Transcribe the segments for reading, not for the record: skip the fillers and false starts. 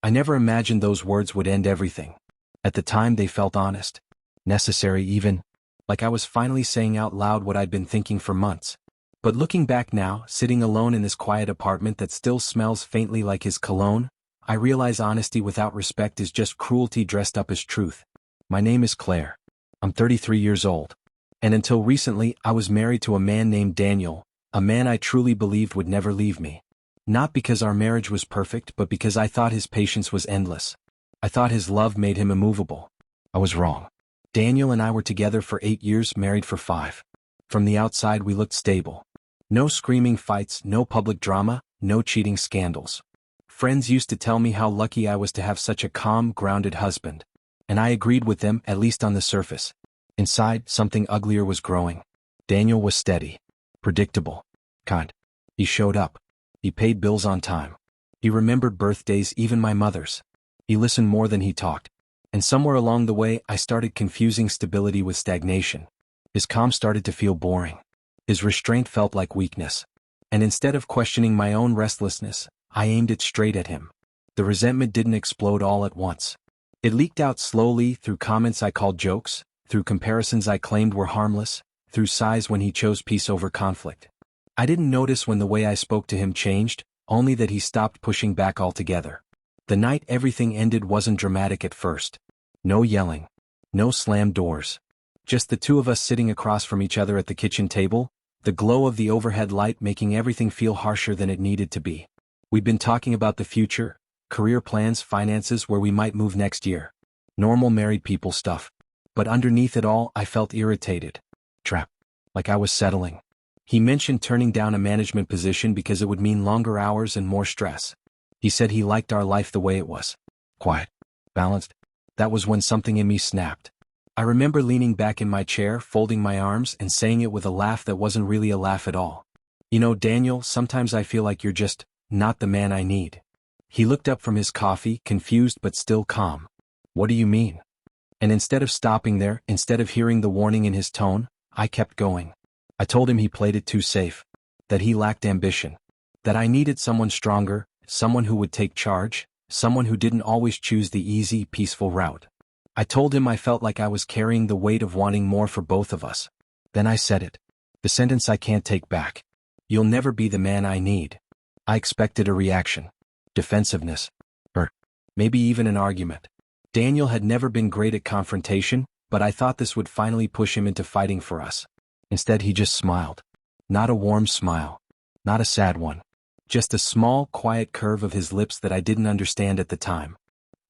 I never imagined those words would end everything. At the time they felt honest. Necessary even. Like I was finally saying out loud what I'd been thinking for months. But looking back now, sitting alone in this quiet apartment that still smells faintly like his cologne, I realize honesty without respect is just cruelty dressed up as truth. My name is Claire. I'm 33 years old. And until recently, I was married to a man named Daniel, a man I truly believed would never leave me. Not because our marriage was perfect, but because I thought his patience was endless. I thought his love made him immovable. I was wrong. Daniel and I were together for 8 years, married for 5. From the outside we looked stable. No screaming fights, no public drama, no cheating scandals. Friends used to tell me how lucky I was to have such a calm, grounded husband. And I agreed with them, at least on the surface. Inside, something uglier was growing. Daniel was steady. Predictable. Kind. He showed up. He paid bills on time. He remembered birthdays, even my mother's. He listened more than he talked. And somewhere along the way, I started confusing stability with stagnation. His calm started to feel boring. His restraint felt like weakness. And instead of questioning my own restlessness, I aimed it straight at him. The resentment didn't explode all at once. It leaked out slowly through comments I called jokes, through comparisons I claimed were harmless, through sighs when he chose peace over conflict. I didn't notice when the way I spoke to him changed, only that he stopped pushing back altogether. The night everything ended wasn't dramatic at first. No yelling. No slammed doors. Just the two of us sitting across from each other at the kitchen table, the glow of the overhead light making everything feel harsher than it needed to be. We'd been talking about the future, career plans, finances, where we might move next year. Normal married people stuff. But underneath it all, I felt irritated. Trapped. Like I was settling. He mentioned turning down a management position because it would mean longer hours and more stress. He said he liked our life the way it was. Quiet. Balanced. That was when something in me snapped. I remember leaning back in my chair, folding my arms, and saying it with a laugh that wasn't really a laugh at all. You know, Daniel, sometimes I feel like you're just not the man I need. He looked up from his coffee, confused but still calm. What do you mean? And instead of stopping there, instead of hearing the warning in his tone, I kept going. I told him he played it too safe. That he lacked ambition. That I needed someone stronger, someone who would take charge, someone who didn't always choose the easy, peaceful route. I told him I felt like I was carrying the weight of wanting more for both of us. Then I said it. The sentence I can't take back. You'll never be the man I need. I expected a reaction. Defensiveness. Or maybe even an argument. Daniel had never been great at confrontation, but I thought this would finally push him into fighting for us. Instead he just smiled. Not a warm smile. Not a sad one. Just a small, quiet curve of his lips that I didn't understand at the time.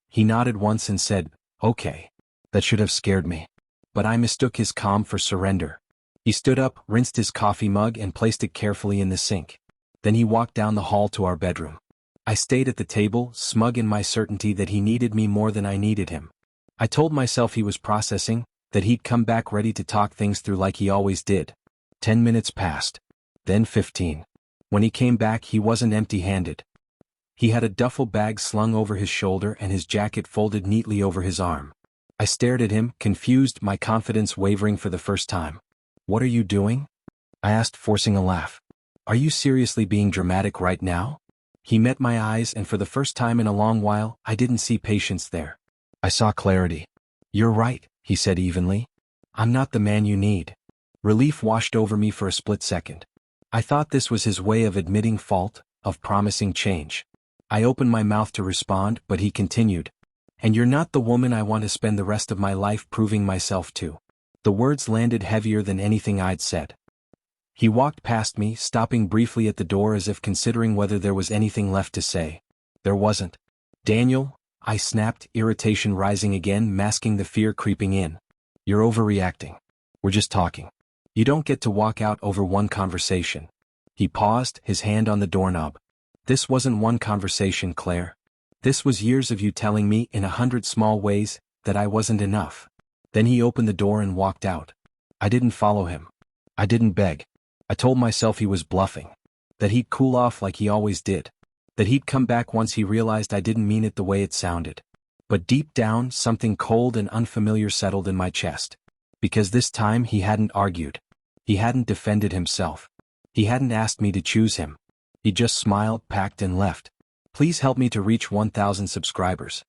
He nodded once and said, "Okay." That should have scared me. But I mistook his calm for surrender. He stood up, rinsed his coffee mug and placed it carefully in the sink. Then he walked down the hall to our bedroom. I stayed at the table, smug in my certainty that he needed me more than I needed him. I told myself he was processing, that he'd come back ready to talk things through like he always did. 10 minutes passed. Then 15. When he came back, he wasn't empty-handed. He had a duffel bag slung over his shoulder and his jacket folded neatly over his arm. I stared at him, confused, my confidence wavering for the first time. "What are you doing?" I asked, forcing a laugh. "Are you seriously being dramatic right now?" He met my eyes, and for the first time in a long while, I didn't see patience there. I saw clarity. "You're right," he said evenly. "I'm not the man you need." Relief washed over me for a split second. I thought this was his way of admitting fault, of promising change. I opened my mouth to respond, but he continued. "And you're not the woman I want to spend the rest of my life proving myself to." The words landed heavier than anything I'd said. He walked past me, stopping briefly at the door as if considering whether there was anything left to say. There wasn't. "Daniel," I snapped, irritation rising again, masking the fear creeping in. "You're overreacting. We're just talking. You don't get to walk out over one conversation." He paused, his hand on the doorknob. "This wasn't one conversation, Claire. This was years of you telling me, in 100 small ways, that I wasn't enough." Then he opened the door and walked out. I didn't follow him. I didn't beg. I told myself he was bluffing. That he'd cool off like he always did. That he'd come back once he realized I didn't mean it the way it sounded. But deep down, something cold and unfamiliar settled in my chest. Because this time he hadn't argued. He hadn't defended himself. He hadn't asked me to choose him. He just smiled, packed and left. Please help me to reach 1,000 subscribers.